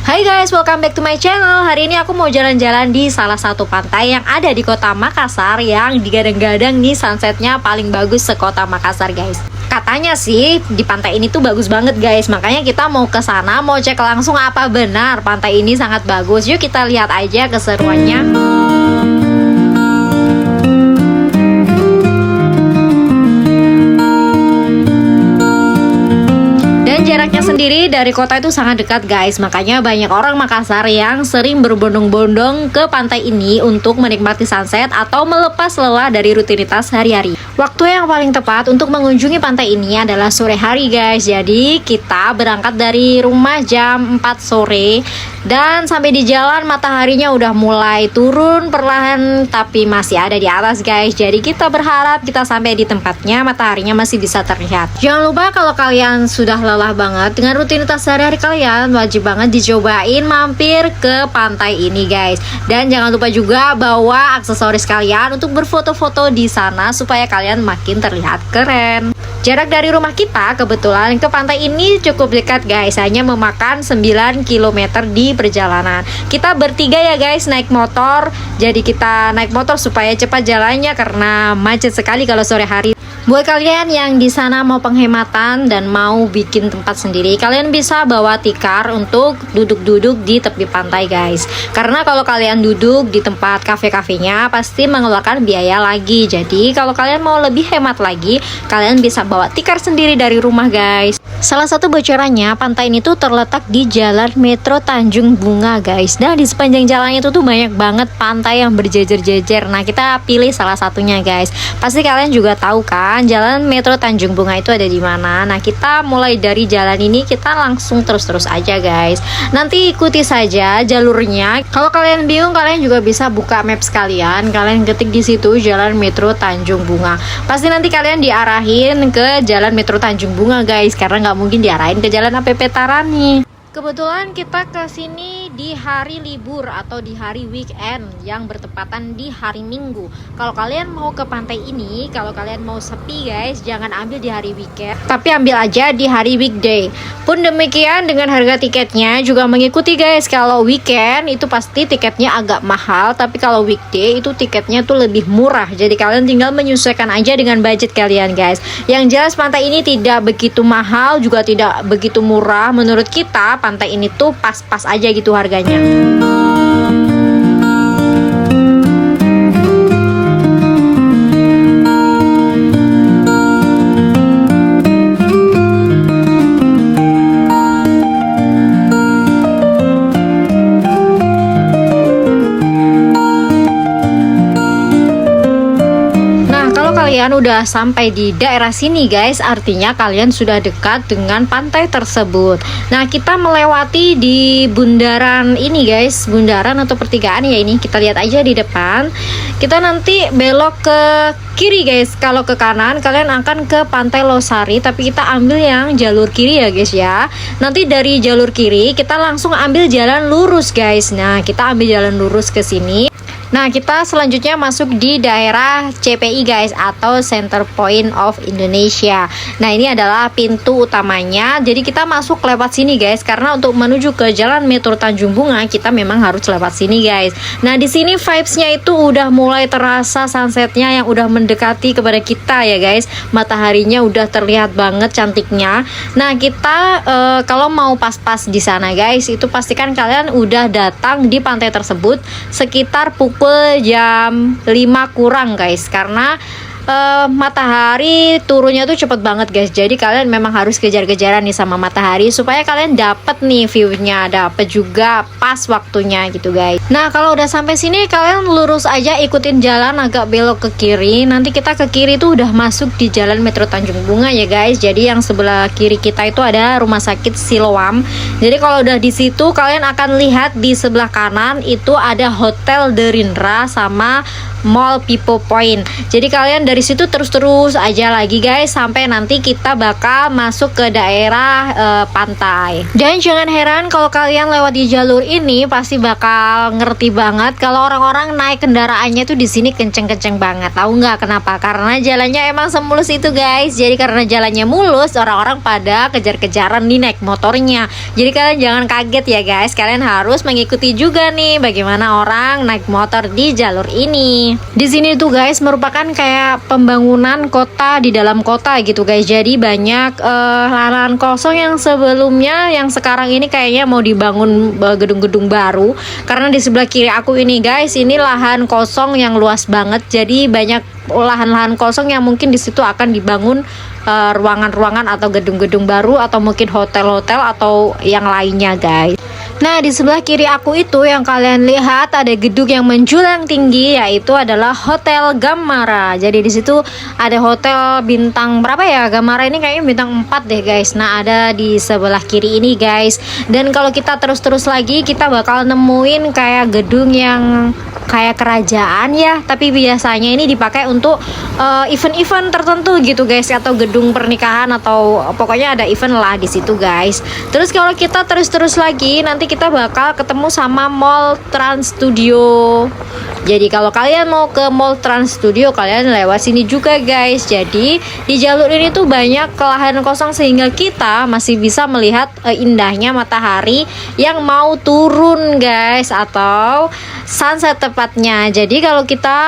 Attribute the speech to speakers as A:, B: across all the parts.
A: Hai guys, welcome back to my channel. Hari ini aku mau jalan-jalan di salah satu pantai yang ada di kota Makassar, yang digadang-gadang nih sunsetnya paling bagus sekota Makassar guys. Katanya sih di pantai ini tuh bagus banget guys, makanya kita mau ke sana, mau cek langsung apa benar pantai ini sangat bagus. Yuk kita lihat aja keseruannya. Jaraknya sendiri dari kota itu sangat dekat guys, makanya banyak orang Makassar yang sering berbondong-bondong ke pantai ini untuk menikmati sunset atau melepas lelah dari rutinitas hari-hari. Waktu yang paling tepat untuk mengunjungi pantai ini adalah sore hari guys. Jadi kita berangkat dari rumah jam 4 sore dan sampai di jalan mataharinya udah mulai turun perlahan tapi masih ada di atas guys. Jadi kita berharap kita sampai di tempatnya mataharinya masih bisa terlihat. Jangan lupa kalau kalian sudah lelah banget dengan rutinitas sehari-hari kalian, wajib banget dicobain mampir ke pantai ini guys. Dan jangan lupa juga bawa aksesoris kalian untuk berfoto-foto di sana supaya kalian makin terlihat keren. Jarak dari rumah kita kebetulan ke pantai ini cukup dekat guys, hanya memakan 9 km di perjalanan. Kita bertiga ya guys naik motor, jadi kita naik motor supaya cepat jalannya karena macet sekali kalau sore hari. Buat kalian yang di sana mau penghematan dan mau bikin tempat sendiri, kalian bisa bawa tikar untuk duduk-duduk di tepi pantai guys. Karena kalau kalian duduk di tempat kafe-kafenya pasti mengeluarkan biaya lagi. Jadi kalau kalian mau lebih hemat lagi, kalian bisa bawa tikar sendiri dari rumah guys. Salah satu bocorannya, pantai ini tuh terletak di Jalan Metro Tanjung Bunga guys. Nah di sepanjang jalannya itu tuh banyak banget pantai yang berjejer-jejer. Nah kita pilih salah satunya guys. Pasti kalian juga tahu kan Jalan Metro Tanjung Bunga itu ada di mana. Nah kita mulai dari jalan ini kita langsung terus-terus aja guys. Nanti ikuti saja jalurnya. Kalau kalian bingung, kalian juga bisa buka maps kalian. Kalian ketik di situ Jalan Metro Tanjung Bunga. Pasti nanti kalian diarahin ke Jalan Metro Tanjung Bunga guys, karena nggak mungkin diarahin ke Jalan APP Tarani. Kebetulan kita ke sini di hari libur atau di hari weekend yang bertepatan di hari Minggu. Kalau kalian mau ke pantai ini, kalau kalian mau sepi guys, jangan ambil di hari weekend, tapi ambil aja di hari weekday. Pun demikian dengan harga tiketnya juga mengikuti guys. Kalau weekend itu pasti tiketnya agak mahal, tapi kalau weekday itu tiketnya tuh lebih murah. Jadi kalian tinggal menyesuaikan aja dengan budget kalian guys. Yang jelas pantai ini tidak begitu mahal, juga tidak begitu murah. Menurut kita pantai ini tuh pas-pas aja gitu harganya. Kalian udah sampai di daerah sini guys, artinya kalian sudah dekat dengan pantai tersebut. Nah kita melewati di bundaran ini guys, bundaran atau pertigaan ya ini. Kita lihat aja di depan. Kita nanti belok ke kiri guys. Kalau ke kanan kalian akan ke Pantai Losari, tapi kita ambil yang jalur kiri ya guys ya. Nanti dari jalur kiri kita langsung ambil jalan lurus guys. Nah kita ambil jalan lurus ke sini. Nah kita selanjutnya masuk di daerah CPI guys, atau Center Point of Indonesia. Nah ini adalah pintu utamanya. Jadi kita masuk lewat sini guys, karena untuk menuju ke Jalan Metro Tanjung Bunga kita memang harus lewat sini guys. Nah di sini vibesnya itu udah mulai terasa sunsetnya yang udah mendekati kepada kita ya guys. Mataharinya udah terlihat banget cantiknya. Nah kita kalau mau pas-pas di sana guys, itu pastikan kalian udah datang di pantai tersebut sekitar pukul jam 5 kurang guys, karena matahari turunnya tuh cepet banget guys. Jadi kalian memang harus kejar-kejaran nih sama matahari supaya kalian dapet nih view-nya, dapet juga pas waktunya gitu guys. Nah kalau udah sampai sini kalian lurus aja, ikutin jalan agak belok ke kiri. Nanti kita ke kiri tuh udah masuk di Jalan Metro Tanjung Bunga ya guys. Jadi yang sebelah kiri kita itu ada Rumah Sakit Siloam. Jadi kalau udah di situ kalian akan lihat di sebelah kanan itu ada Hotel Derindra sama Mall Pipo Point. Jadi kalian dari dari situ terus aja lagi guys sampai nanti kita bakal masuk ke daerah pantai. Dan jangan heran kalau kalian lewat di jalur ini pasti bakal ngerti banget kalau orang-orang naik kendaraannya tuh di sini kenceng-kenceng banget. Tahu nggak kenapa? Karena jalannya emang semulus itu guys. Jadi karena jalannya mulus, orang-orang pada kejar-kejaran nih naik motornya. Jadi kalian jangan kaget ya guys. Kalian harus mengikuti juga nih bagaimana orang naik motor di jalur ini. Di sini tuh guys merupakan kayak pembangunan kota di dalam kota gitu guys. Jadi banyak lahan kosong yang sebelumnya yang sekarang ini kayaknya mau dibangun gedung-gedung baru. Karena di sebelah kiri aku ini guys, ini lahan kosong yang luas banget. Jadi banyak lahan-lahan kosong yang mungkin di situ akan dibangun ruangan-ruangan atau gedung-gedung baru atau mungkin hotel-hotel atau yang lainnya guys. Nah, di sebelah kiri aku itu yang kalian lihat ada gedung yang menjulang tinggi, yaitu adalah Hotel Gamara. Jadi di situ ada hotel bintang berapa ya? Gamara ini kayaknya bintang 4 deh guys. Nah, ada di sebelah kiri ini guys. Dan kalau kita terus-terus lagi kita bakal nemuin kayak gedung yang kayak kerajaan ya, tapi biasanya ini dipakai untuk event-event tertentu gitu guys, atau gedung pernikahan atau pokoknya ada event lah di situ guys. Terus kalau kita terus-terus lagi nanti kita bakal ketemu sama Mall Trans Studio. Jadi kalau kalian mau ke Mall Trans Studio kalian lewat sini juga guys. Jadi di jalur ini tuh banyak lahan kosong sehingga kita masih bisa melihat indahnya matahari yang mau turun guys, atau sunset tepatnya. Jadi kalau kita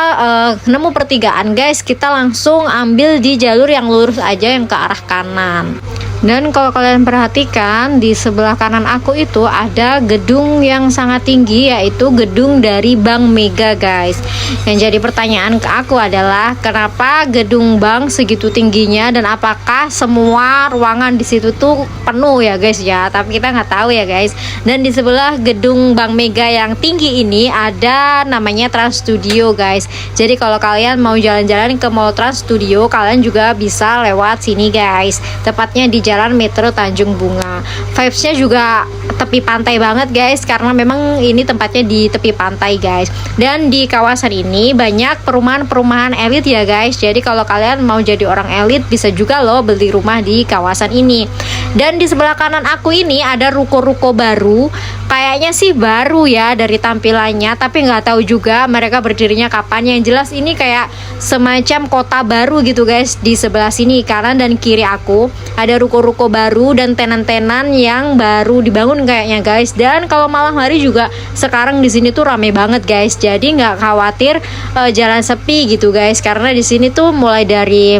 A: nemu pertigaan guys, kita langsung ambil di jalur yang lurus aja yang ke arah kanan. Dan kalau kalian perhatikan di sebelah kanan aku itu ada gedung yang sangat tinggi, yaitu gedung dari Bank Mega guys. Yang jadi pertanyaan ke aku adalah kenapa gedung bank segitu tingginya dan apakah semua ruangan di situ tuh penuh ya guys ya. Tapi kita nggak tahu ya guys. Dan di sebelah gedung Bank Mega yang tinggi ini ada namanya Trans Studio guys. Jadi kalau kalian mau jalan-jalan ke Mall Trans Studio kalian juga bisa lewat sini guys. Tepatnya di Jalan Metro Tanjung Bunga. Vibesnya juga tepi pantai banget guys, karena memang ini tempatnya di tepi pantai guys. Dan di kawasan ini banyak perumahan-perumahan elit ya guys. Jadi kalau kalian mau jadi orang elit bisa juga loh beli rumah di kawasan ini. Dan di sebelah kanan aku ini ada ruko-ruko baru. Kayaknya sih baru ya dari tampilannya, tapi nggak tahu juga mereka berdirinya kapan. Yang jelas ini kayak semacam kota baru gitu guys. Di sebelah sini kanan dan kiri aku ada ruko-ruko baru dan tenan-tenan yang baru dibangun kayaknya guys. Dan kalau malam hari juga sekarang di sini tuh rame banget guys. Jadi nggak khawatir jalan sepi gitu guys, karena di sini tuh mulai dari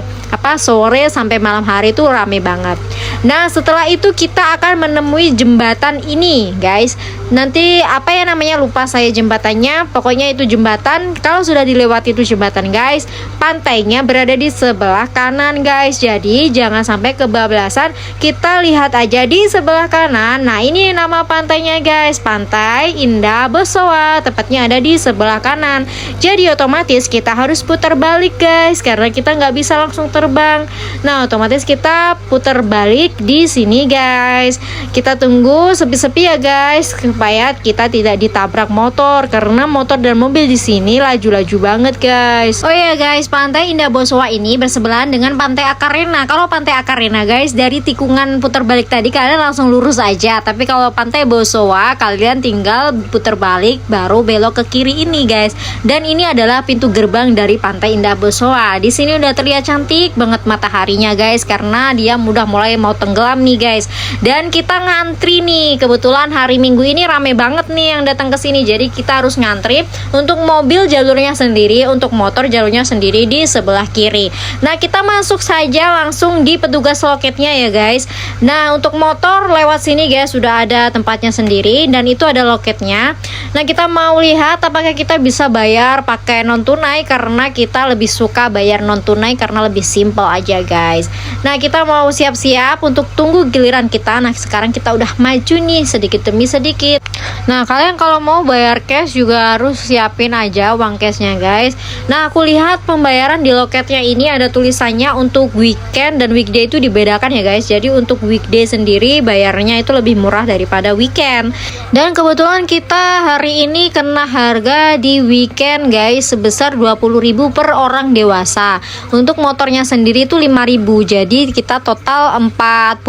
A: sore sampai malam hari tuh rame banget. Nah, setelah itu kita akan menemui jembatan ini guys. Nanti apa ya namanya, lupa saya jembatannya. Pokoknya itu jembatan. Kalau sudah dilewati itu jembatan guys, pantainya berada di sebelah kanan guys. Jadi jangan sampai kebablasan. Kita lihat aja di sebelah kanan. Nah, ini nama pantainya guys, Pantai Indah Bosowa. Tepatnya ada di sebelah kanan. Jadi otomatis kita harus putar balik guys, karena kita nggak bisa langsung terbang. Nah, otomatis kita putar balik di sini guys. Kita tunggu sepi-sepi ya guys, supaya kita tidak ditabrak motor, karena motor dan mobil di sini laju-laju banget guys. Oh ya guys, Pantai Indah Bosowa ini bersebelahan dengan Pantai Akarena. Kalau Pantai Akarena guys, dari tikungan putar balik tadi kalian langsung lurus aja. Tapi kalau Pantai Bosowa kalian tinggal putar balik baru belok ke kiri ini guys. Dan ini adalah pintu gerbang dari Pantai Indah Bosowa. Di sini udah terlihat cantik banget mataharinya guys, karena dia udah mulai mau tenggelam nih guys. Dan kita ngantri nih. Kebetulan hari Minggu ini rame banget nih yang datang ke sini. Jadi kita harus ngantri. Untuk mobil jalurnya sendiri, untuk motor jalurnya sendiri di sebelah kiri. Nah, kita masuk saja langsung di petugas loketnya ya guys. Nah, untuk motor lewat sini guys sudah ada tempatnya sendiri dan itu ada loketnya. Nah, kita mau lihat apakah kita bisa bayar pakai non tunai, karena kita lebih suka bayar non tunai karena lebih simple aja guys. Nah, kita mau siap-siap untuk tunggu giliran kita. Nah, sekarang kita udah maju nih sedikit demi sedikit sedikit. Nah, kalian kalau mau bayar cash juga harus siapin aja uang cashnya guys. Nah, aku lihat pembayaran di loketnya ini ada tulisannya untuk weekend dan weekday itu dibedakan ya guys. Jadi untuk weekday sendiri bayarnya itu lebih murah daripada weekend. Dan kebetulan kita hari ini kena harga di weekend guys sebesar 20.000 per orang dewasa. Untuk motornya sendiri itu 5.000. Jadi kita total 45.000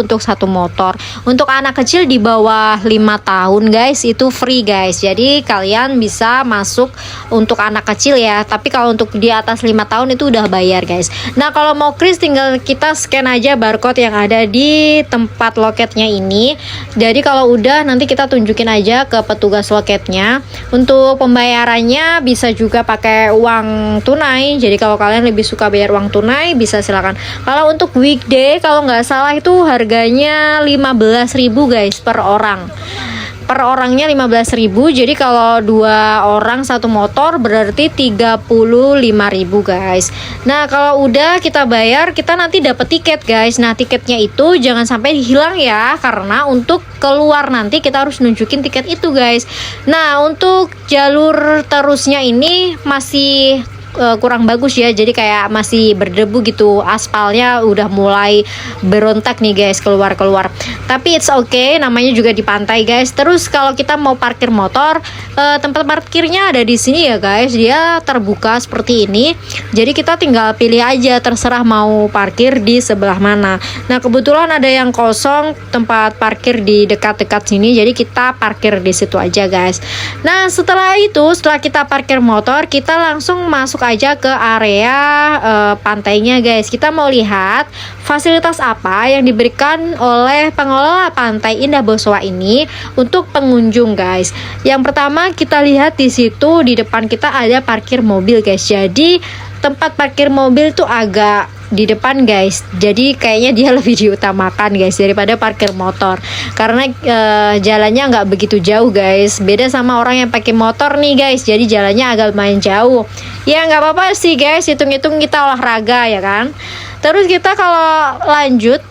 A: untuk satu motor. Untuk anak kecil di bawah 5 tahun guys itu free guys. Jadi kalian bisa masuk untuk anak kecil ya. Tapi kalau untuk di atas 5 tahun itu udah bayar guys. Nah, kalau mau kris tinggal kita scan aja barcode yang ada di tempat loketnya ini. Jadi kalau udah nanti kita tunjukin aja ke petugas loketnya. Untuk pembayarannya bisa juga pakai uang tunai. Jadi kalau kalian lebih suka bayar uang tunai bisa silakan. Kalau untuk weekday kalau nggak salah itu harganya 15.000 guys per orang. Per orangnya 15.000. Jadi kalau 2 orang satu motor berarti 35.000 guys. Nah, kalau udah kita bayar kita nanti dapat tiket guys. Nah, tiketnya itu jangan sampai hilang ya, karena untuk keluar nanti kita harus nunjukin tiket itu guys. Nah, untuk jalur terusnya ini masih kurang bagus ya, jadi kayak masih berdebu gitu, aspalnya udah mulai berontak nih guys, keluar tapi it's okay, namanya juga di pantai guys. Terus kalau kita mau parkir motor, tempat parkirnya ada di sini ya guys, dia terbuka seperti ini, jadi kita tinggal pilih aja terserah mau parkir di sebelah mana. Nah, kebetulan ada yang kosong tempat parkir di dekat-dekat sini, jadi kita parkir di situ aja guys. Nah, setelah kita parkir motor, kita langsung masuk aja ke area pantainya guys. Kita mau lihat fasilitas apa yang diberikan oleh pengelola Pantai Indah Boswa ini untuk pengunjung guys. Yang pertama kita lihat di situ di depan kita ada parkir mobil guys. Jadi tempat parkir mobil tuh agak di depan guys, jadi kayaknya dia lebih diutamakan guys daripada parkir motor, karena jalannya nggak begitu jauh guys, beda sama orang yang pakai motor nih guys, jadi jalannya agak lumayan jauh. Ya nggak apa-apa sih guys, hitung-hitung kita olahraga ya kan. Terus kita kalau lanjut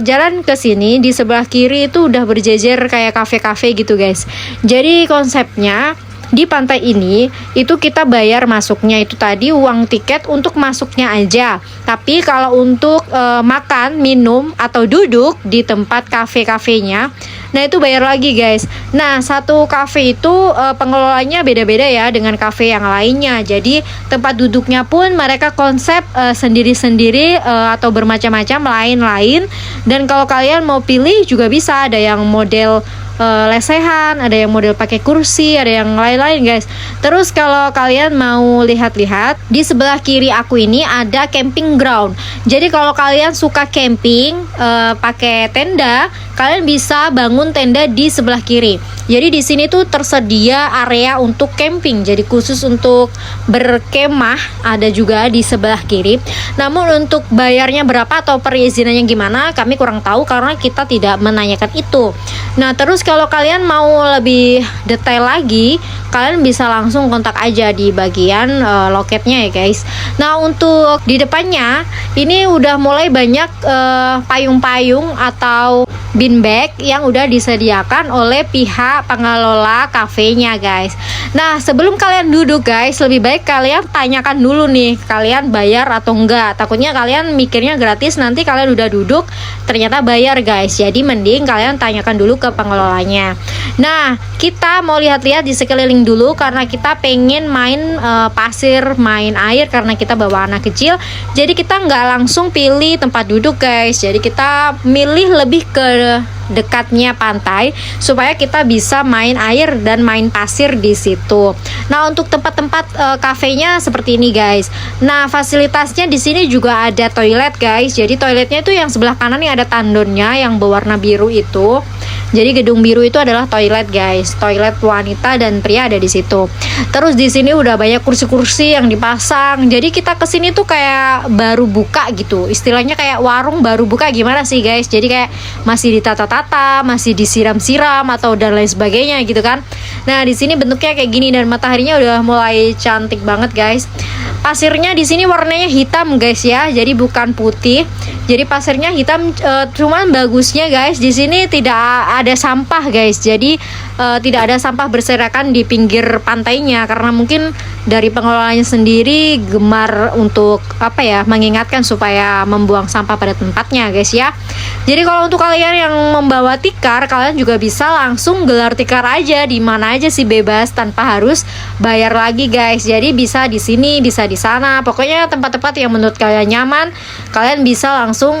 A: jalan ke sini, di sebelah kiri itu udah berjejer kayak kafe-kafe gitu guys. Jadi konsepnya di pantai ini itu kita bayar masuknya itu tadi uang tiket untuk masuknya aja. Tapi kalau untuk makan, minum atau duduk di tempat kafe-kafenya, nah itu bayar lagi guys. Nah, satu kafe itu pengelolanya beda-beda ya dengan kafe yang lainnya. Jadi tempat duduknya pun mereka konsep sendiri-sendiri atau bermacam-macam lain-lain. Dan kalau kalian mau pilih juga bisa, ada yang model lesehan, ada yang model pakai kursi, ada yang lain-lain guys. Terus kalau kalian mau lihat-lihat di sebelah kiri aku ini ada camping ground. Jadi kalau kalian suka camping pakai tenda, kalian bisa bangun tenda di sebelah kiri. Jadi di sini tuh tersedia area untuk camping. Jadi khusus untuk berkemah ada juga di sebelah kiri. Namun untuk bayarnya berapa atau perizinannya gimana kami kurang tahu karena kita tidak menanyakan itu. Nah, terus kalau kalian mau lebih detail lagi, kalian bisa langsung kontak aja di bagian loketnya ya guys. Nah, untuk di depannya ini udah mulai banyak payung-payung atau bean bag yang udah disediakan oleh pihak pengelola kafenya guys. Nah, sebelum kalian duduk guys, lebih baik kalian tanyakan dulu nih, kalian bayar atau enggak. Takutnya kalian mikirnya gratis, nanti kalian udah duduk ternyata bayar guys. Jadi mending kalian tanyakan dulu ke pengelolanya. Nah, kita mau lihat-lihat di sekeliling dulu karena kita pengen main pasir, main air karena kita bawa anak kecil. Jadi kita nggak langsung pilih tempat duduk guys. Jadi kita milih lebih ke dekatnya pantai supaya kita bisa main air dan main pasir di situ. Nah, untuk tempat-tempat kafenya seperti ini guys. Nah, fasilitasnya di sini juga ada toilet guys. Jadi toiletnya itu yang sebelah kanan yang ada tandonnya yang berwarna biru itu. Jadi gedung biru itu adalah toilet guys. Toilet wanita dan pria ada di situ. Terus di sini udah banyak kursi-kursi yang dipasang. Jadi kita kesini tuh kayak baru buka gitu. Istilahnya kayak warung baru buka gimana sih guys? Jadi kayak masih ditata-tata, masih disiram-siram atau dan lain sebagainya gitu kan. Nah, di sini bentuknya kayak gini dan mataharinya udah mulai cantik banget guys. Pasirnya di sini warnanya hitam guys ya, jadi bukan putih. Jadi pasirnya hitam, cuman bagusnya guys di sini tidak ada sampah guys. Jadi tidak ada sampah berserakan di pinggir pantainya karena mungkin dari pengelolanya sendiri gemar untuk apa ya, mengingatkan supaya membuang sampah pada tempatnya guys ya. Jadi kalau untuk kalian yang membawa tikar, kalian juga bisa langsung gelar tikar aja di mana aja sih, bebas tanpa harus bayar lagi guys. Jadi bisa di sini, bisa di sana, pokoknya tempat-tempat yang menurut kalian nyaman, kalian bisa langsung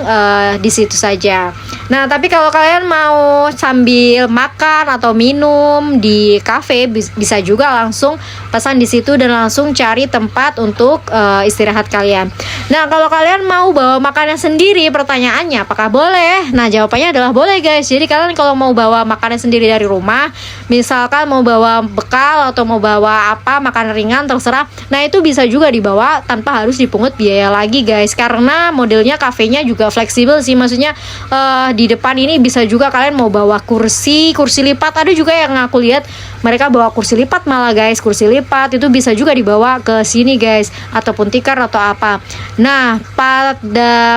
A: di situ saja. Nah, tapi kalau kalian mau sambil makan atau minum di kafe, bisa juga langsung pesan di situ dan langsung cari tempat untuk istirahat kalian. Nah, kalau kalian mau bawa makanan sendiri, pertanyaannya apakah boleh? Nah, jawabannya adalah boleh guys. Jadi kalian kalau mau bawa makanan sendiri dari rumah, misalkan mau bawa bekal atau mau bawa apa, makanan ringan terserah. Nah, itu bisa juga dibawa tanpa harus dipungut biaya lagi guys. Karena modelnya kafenya juga fleksibel sih, maksudnya di depan ini bisa juga kalian mau bawa kursi lipat. Ada juga yang aku lihat mereka bawa kursi lipat malah guys. Kursi lipat itu bisa juga dibawa ke sini guys, ataupun tikar atau apa. Nah,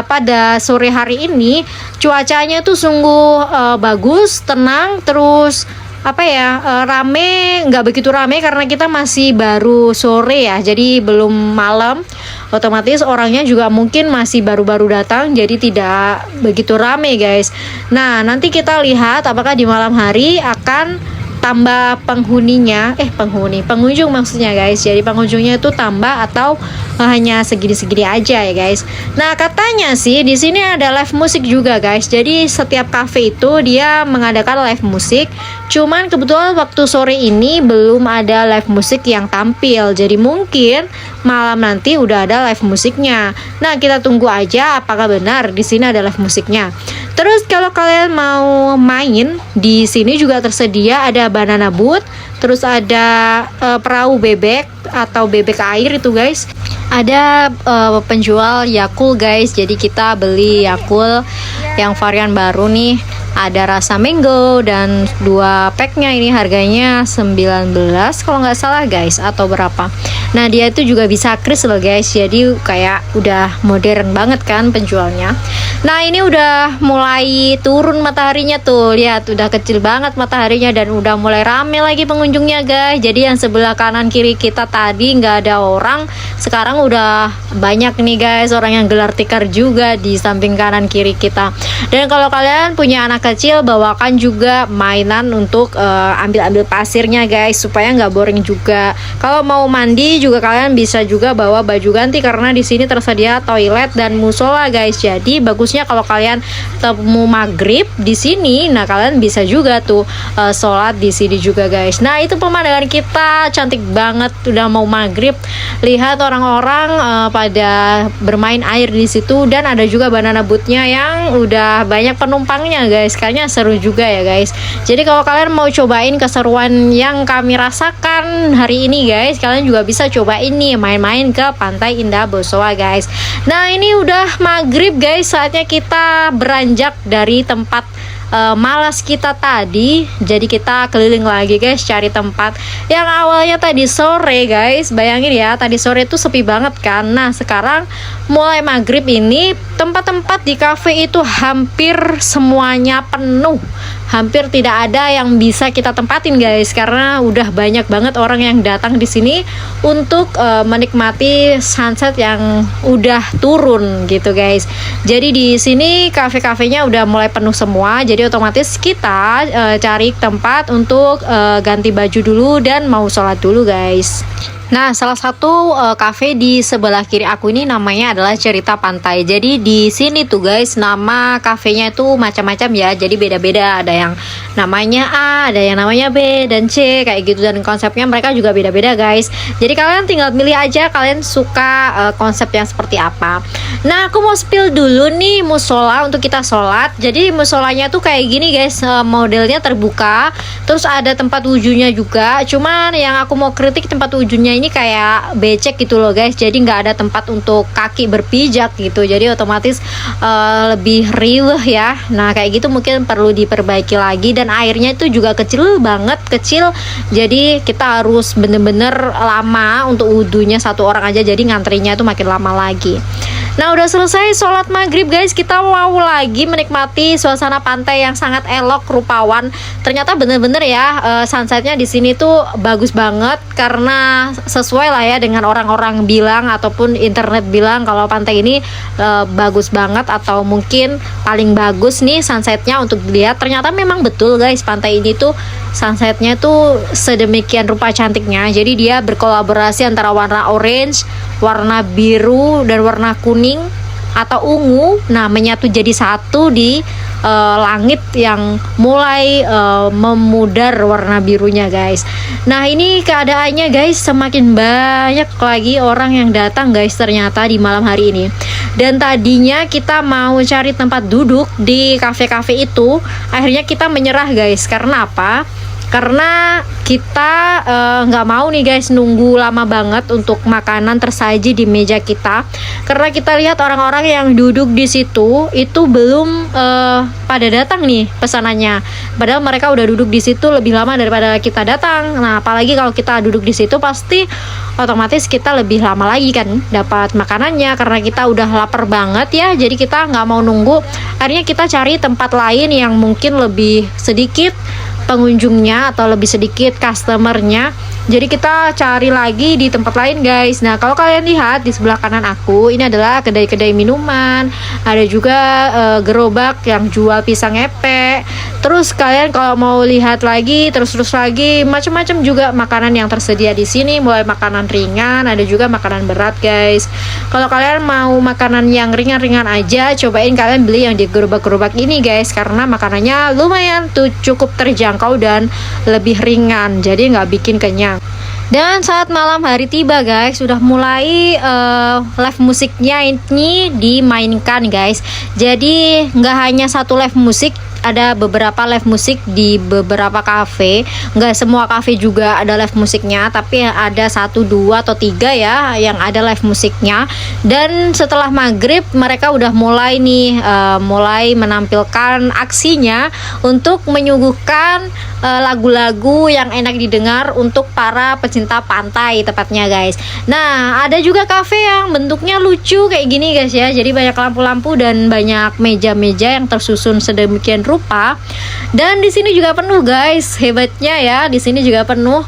A: pada sore hari ini cuacanya tuh sungguh bagus, tenang, terus apa ya, rame, nggak begitu rame karena kita masih baru sore ya, jadi belum malam, otomatis orangnya juga mungkin masih baru-baru datang, jadi tidak begitu rame guys. Nah, nanti kita lihat apakah di malam hari akan tambah pengunjung maksudnya guys. Jadi pengunjungnya itu tambah atau hanya segini-segini aja ya guys. Nah, katanya sih di sini ada live musik juga guys. Jadi setiap cafe itu dia mengadakan live musik. Cuman kebetulan waktu sore ini belum ada live musik yang tampil. Jadi mungkin malam nanti udah ada live musiknya. Nah, kita tunggu aja apakah benar di sini ada live musiknya. Terus kalau kalian mau main di sini juga tersedia ada banana boat, terus ada perahu bebek atau bebek air itu guys. Ada penjual Yakult guys. Jadi kita beli Yakult yang varian baru nih. Ada rasa mango dan 2 packnya ini harganya 19 kalau nggak salah guys, atau berapa. Nah, dia itu juga bisa kris loh guys. Jadi kayak udah modern banget kan penjualnya. Nah, ini udah mulai turun mataharinya tuh. Lihat udah kecil banget mataharinya dan udah mulai rame lagi pengunjungnya guys. Jadi yang sebelah kanan kiri kita tadi nggak ada orang, sekarang udah banyak nih guys orang yang gelar tikar juga di samping kanan kiri kita. Dan kalau kalian punya anak kecil, bawakan juga mainan untuk ambil-ambil pasirnya guys, supaya nggak boring juga. Kalau mau mandi juga kalian bisa juga bawa baju ganti karena di sini tersedia toilet dan musola guys. Jadi bagusnya kalau kalian temu maghrib di sini, nah kalian bisa juga tuh sholat di sini juga guys. Nah, itu pemandangan kita cantik banget, udah mau maghrib. Lihat orang-orang pada bermain air di situ, dan ada juga banana boatnya yang udah banyak penumpangnya guys. Kayaknya seru juga ya guys. Jadi kalau kalian mau cobain keseruan yang kami rasakan hari ini guys, kalian juga bisa coba ini main-main ke Pantai Indah Bosowa guys. Nah, ini udah maghrib guys, saatnya kita beranjak dari tempat malas kita tadi. Jadi kita keliling lagi guys, cari tempat yang awalnya tadi sore guys. Bayangin ya, tadi sore itu sepi banget kan. Nah, sekarang mulai maghrib ini tempat-tempat di cafe itu hampir semuanya penuh. Hampir tidak ada yang bisa kita tempatin guys, karena udah banyak banget orang yang datang di sini untuk menikmati sunset yang udah turun gitu guys. Jadi di sini kafe-kafenya udah mulai penuh semua. Jadi otomatis kita cari tempat untuk ganti baju dulu dan mau sholat dulu guys. Nah, salah satu cafe di sebelah kiri aku ini namanya adalah Cerita Pantai. Jadi di sini tuh guys, nama kafenya itu macam-macam ya. Jadi beda-beda, ada yang namanya A, ada yang namanya B dan C kayak gitu, dan konsepnya mereka juga beda-beda guys. Jadi kalian tinggal milih aja kalian suka konsep yang seperti apa. Nah, aku mau spill dulu nih musola untuk kita sholat. Jadi musolanya tuh kayak gini guys, modelnya terbuka, terus ada tempat wudhunya juga. Cuman yang aku mau kritik tempat wudhunya ini kayak becek gitu loh guys, jadi nggak ada tempat untuk kaki berpijak gitu, jadi otomatis lebih riweh ya. Nah kayak gitu mungkin perlu diperbaiki lagi, dan airnya itu juga kecil banget, kecil, jadi kita harus bener-bener lama untuk wudhunya satu orang aja, jadi ngantrinya itu makin lama lagi. Nah udah selesai sholat maghrib guys, kita mau lagi menikmati suasana pantai yang sangat elok rupawan. Ternyata bener-bener ya sunsetnya di sini tuh bagus banget, karena sesuai lah ya dengan orang-orang bilang ataupun internet bilang kalau pantai ini bagus banget, atau mungkin paling bagus nih sunsetnya untuk dilihat. Ternyata memang betul guys, pantai ini tuh sunsetnya tuh sedemikian rupa cantiknya. Jadi dia berkolaborasi antara warna orange, warna biru, dan warna kuning atau ungu, nah menyatu jadi satu di langit yang mulai memudar warna birunya guys. Nah ini keadaannya guys, semakin banyak lagi orang yang datang guys ternyata di malam hari ini. Dan tadinya kita mau cari tempat duduk di kafe-kafe itu, akhirnya kita menyerah guys. Karena apa? Karena kita nggak mau nih guys nunggu lama banget untuk makanan tersaji di meja kita, karena kita lihat orang-orang yang duduk di situ itu belum pada datang nih pesanannya, padahal mereka udah duduk di situ lebih lama daripada kita datang. Nah apalagi kalau kita duduk di situ pasti otomatis kita lebih lama lagi kan dapat makanannya, karena kita udah lapar banget ya, jadi kita nggak mau nunggu. Akhirnya kita cari tempat lain yang mungkin lebih sedikit pengunjungnya atau lebih sedikit customernya, jadi kita cari lagi di tempat lain guys. Nah kalau kalian lihat di sebelah kanan aku, ini adalah kedai-kedai minuman, ada juga gerobak yang jual pisang epek. Terus kalian kalau mau lihat lagi terus lagi, macam-macam juga makanan yang tersedia di sini, mulai makanan ringan, ada juga makanan berat guys. Kalau kalian mau makanan yang ringan-ringan aja, cobain kalian beli yang di gerobak-gerobak ini guys, karena makanannya lumayan tuh cukup terjangkau dan lebih ringan, jadi nggak bikin kenyang. Dan saat malam hari tiba guys, sudah mulai live musiknya ini dimainkan guys. Jadi nggak hanya satu live musik, ada beberapa live musik di beberapa cafe. Nggak semua cafe juga ada live musiknya, tapi ada 1, 2, atau 3 ya yang ada live musiknya. Dan setelah maghrib mereka udah mulai nih mulai menampilkan aksinya untuk menyuguhkan lagu-lagu yang enak didengar untuk para pecinta pantai tepatnya guys. Nah ada juga cafe yang bentuknya lucu kayak gini guys ya, jadi banyak lampu-lampu dan banyak meja-meja yang tersusun sedemikian rupa. Dan di sini juga penuh guys, hebatnya ya, di sini juga penuh.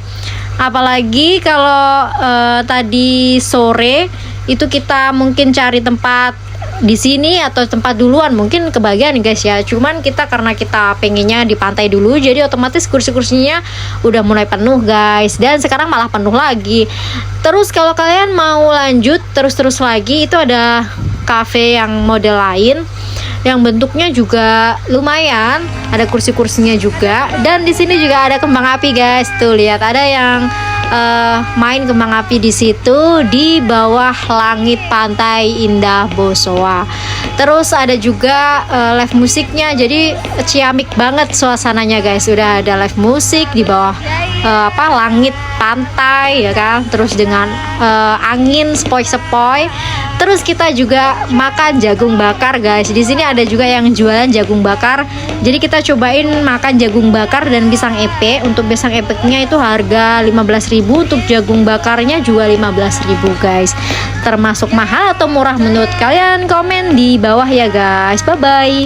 A: Apalagi kalau tadi sore itu kita mungkin cari tempat di sini atau tempat duluan, mungkin kebagian guys ya. Cuman kita karena kita pengennya di pantai dulu, jadi otomatis kursi-kursinya udah mulai penuh guys. Dan sekarang malah penuh lagi. Terus kalau kalian mau lanjut terus lagi, itu ada cafe yang model lain yang bentuknya juga lumayan, ada kursi-kursinya juga. Dan di sini juga ada kembang api guys, tuh lihat ada yang main kembang api di situ di bawah langit pantai indah Bosowa. Terus ada juga live musiknya, jadi ciamik banget suasananya guys. Udah ada live musik di bawah langit pantai ya kan, terus dengan angin sepoi-sepoi. Terus kita juga makan jagung bakar guys. Di sini ada juga yang jualan jagung bakar. Jadi kita cobain makan jagung bakar dan pisang epe. Untuk pisang epeknya itu harga 15.000, untuk jagung bakarnya juga 15.000 guys. Termasuk mahal atau murah menurut kalian? Komen di bawah ya guys. Bye bye.